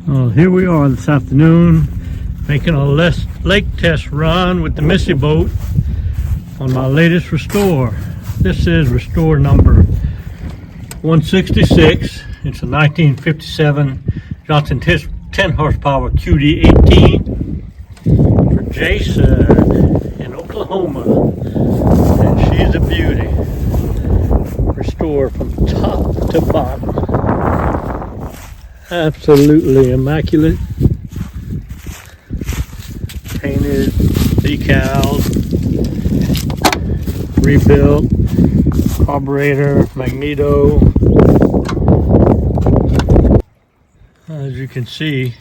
Well, here we are this afternoon making a lake test run with the Missy boat on my latest restore. This is restore number 166. It's a 1957 Johnson 10 horsepower QD18 for Jason in Oklahoma, and she's a beauty. Restore from top to bottom. Absolutely immaculate. Painted, decals, rebuilt, carburetor, magneto. As you can see,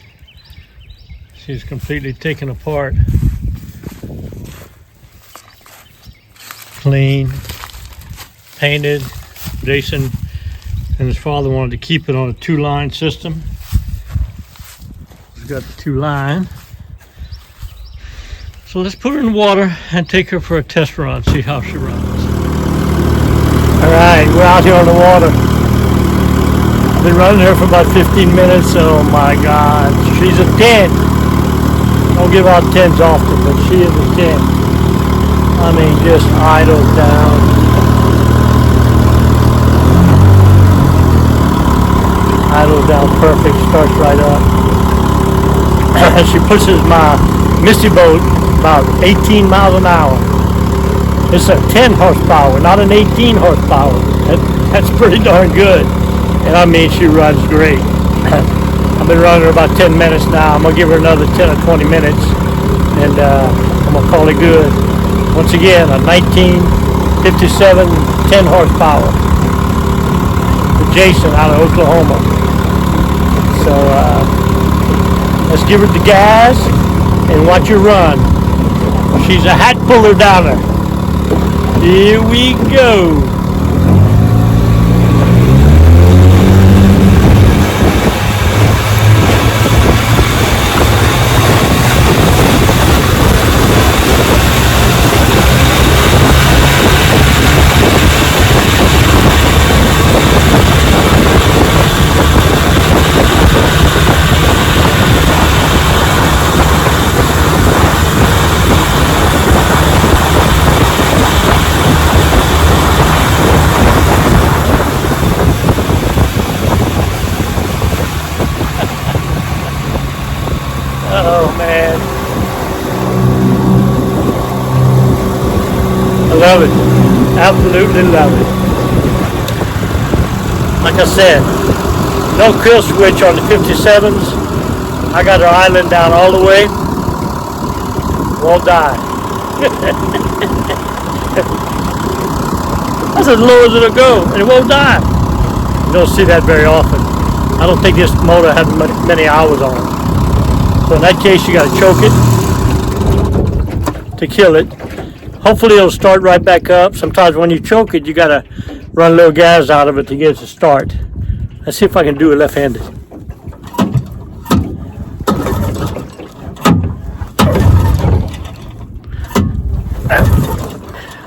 she's completely taken apart. Clean, painted. Jason and his father wanted to keep it on a 2-line system. He's got the 2-line. So let's put her in the water and take her for a test run, see how she runs. All right, we're out here on the water. I've been running her for about 15 minutes. Oh my God, she's a 10. I don't give out 10s often, but she is a 10. I mean, just idle down. Idle down perfect, starts right up. She pushes my Missy boat about 18 miles an hour. It's a 10 horsepower, not an 18 horsepower. That's pretty darn good. And I mean, she runs great. I've been running her about 10 minutes now. I'm gonna give her another 10 or 20 minutes and I'm gonna call it good. Once again, a 1957 10 horsepower for Jason out of Oklahoma. So let's give her the gas and watch her run. She's a hat puller downer. Here we go. Oh man, I love it, absolutely love it. Like I said, no kill switch on the 57s. I got her island down all the way, won't die. That's as low as it'll go, and it won't die. You don't see that very often. I don't think this motor has many hours on it. So in that case, you got to choke it to kill it. Hopefully it'll start right back up. Sometimes when you choke it, you got to run a little gas out of it to get it to start. Let's see if I can do it left-handed.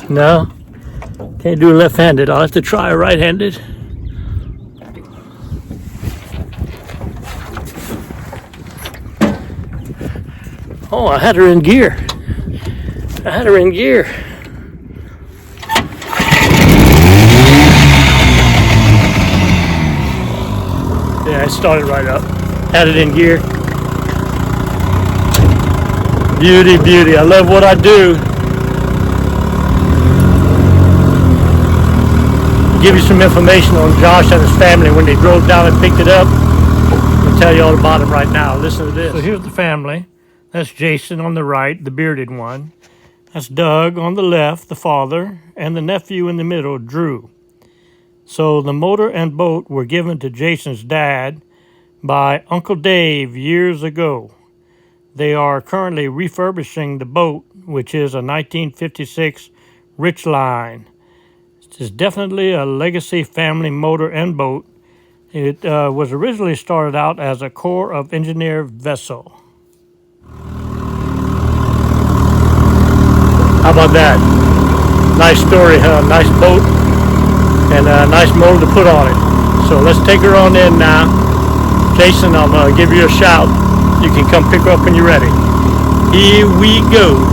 No, can't do it left-handed. I'll have to try right-handed. Oh, I had her in gear. Yeah, it started right up. Had it in gear. Beauty, beauty. I love what I do. I'll give you some information on Josh and his family when they drove down and picked it up. I'll tell you all about him right now. Listen to this. So here's the family. That's Jason on the right, the bearded one. That's Doug on the left, the father, and the nephew in the middle, Drew. So the motor and boat were given to Jason's dad by Uncle Dave years ago. They are currently refurbishing the boat, which is a 1956 Richline. It is definitely a legacy family motor and boat. It was originally started out as a Corps of Engineer vessel. How about that? Nice story, huh? Nice boat and a nice motor to put on it. So let's take her on in now Jason, I'm going to give you a shout. You can come pick her up when you're ready. Here we go.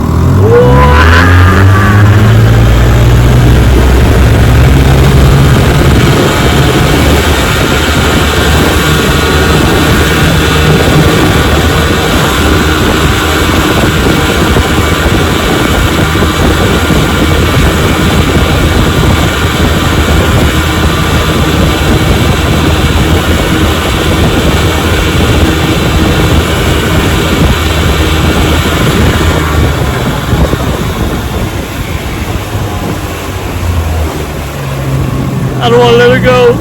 I don't want to let her go.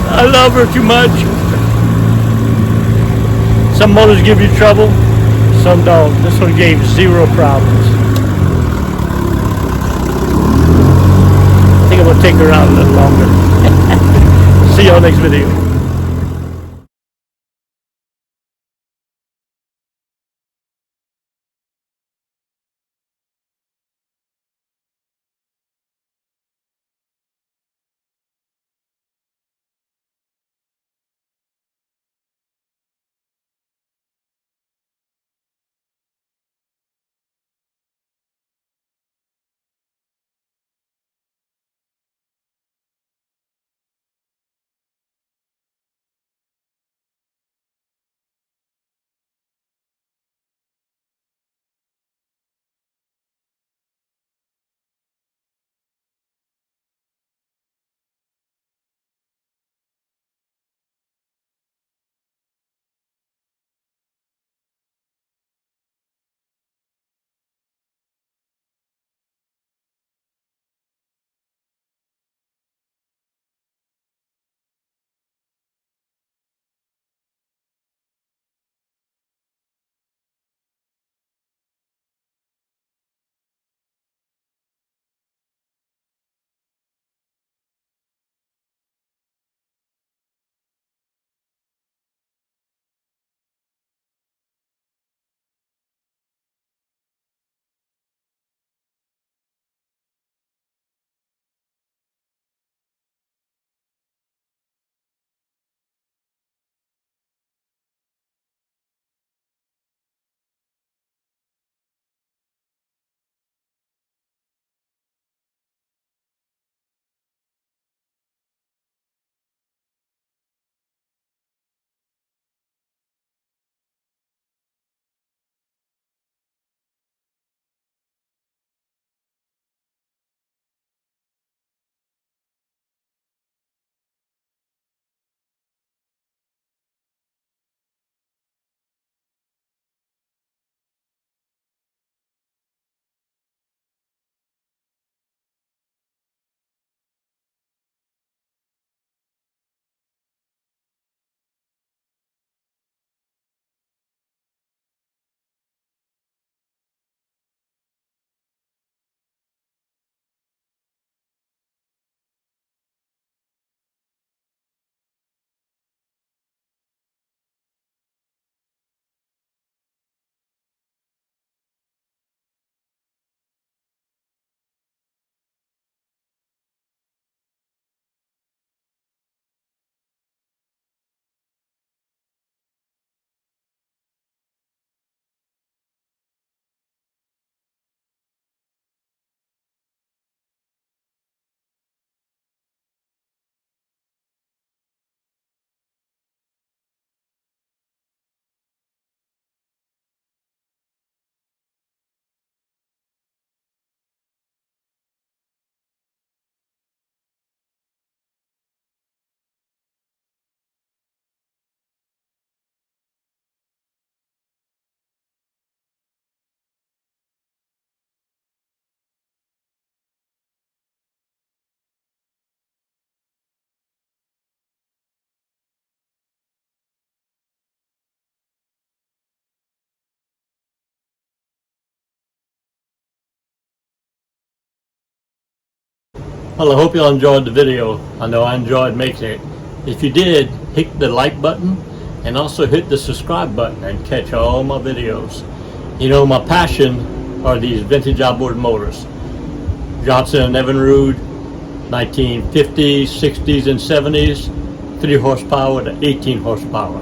I love her too much. Some motors give you trouble, some don't. This one gave 0 problems. I think I'm going to take her out a little longer. See y'all next video. Well, I hope you all enjoyed the video. I know I enjoyed making it. If you did, hit the like button and also hit the subscribe button and catch all my videos. You know, my passion are these vintage outboard motors. Johnson and Evinrude, 1950s, 60s, and 70s, 3 horsepower to 18 horsepower.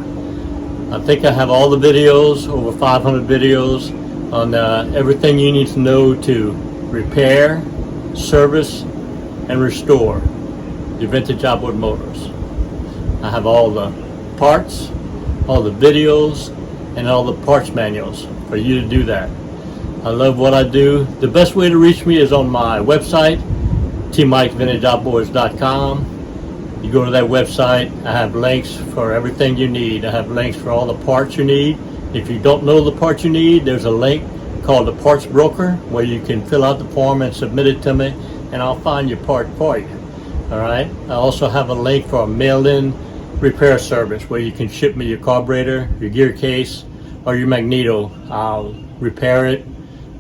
I think I have all the videos, over 500 videos on everything you need to know to repair, service, and restore your vintage outboard motors. I have all the parts, all the videos, and all the parts manuals for you to do that. I love what I do. The best way to reach me is on my website, tmikesvintageoutboards.com. You go to that website, I have links for everything you need. I have links for all the parts you need. If you don't know the parts you need, there's a link called the Parts Broker where you can fill out the form and submit it to me, and I'll find your part for you. All right. I also have a link for a mail-in repair service where you can ship me your carburetor, your gear case, or your magneto. I'll repair it,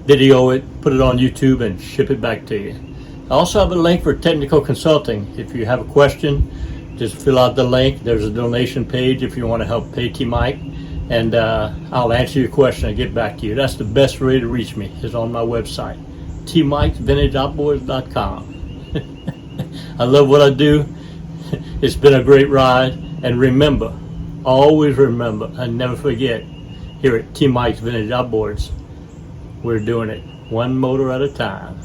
video it, put it on YouTube, and ship it back to you. I also have a link for technical consulting. If you have a question, just fill out the link. There's a donation page if you want to help pay T-Mike, and I'll answer your question and get back to you. That's the best way to reach me, is on my website, tmikesvintageoutboards.com. I love what I do. It's been a great ride. And remember, always remember, and never forget, here at T-Mike's Vintage Outboards, we're doing it one motor at a time.